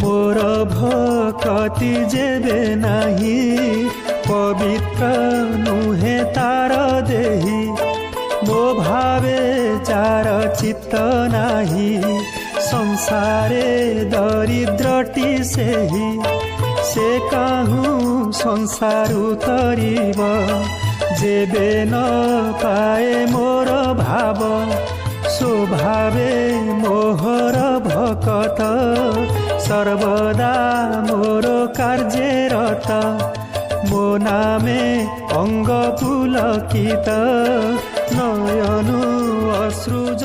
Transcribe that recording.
मोर भक्ति जेबे नाही पवित्र नुहे तार देही मो भावे चार चित्त नाही संसारे दरिद्रटी सेही से कहूँ संसार उतरिब जेबे न पाए मोर भाव स्वभावे मोहर भकत सर्वदा मोर कार्यरत मो नामे अंग पुलकित नयनु अश्रुज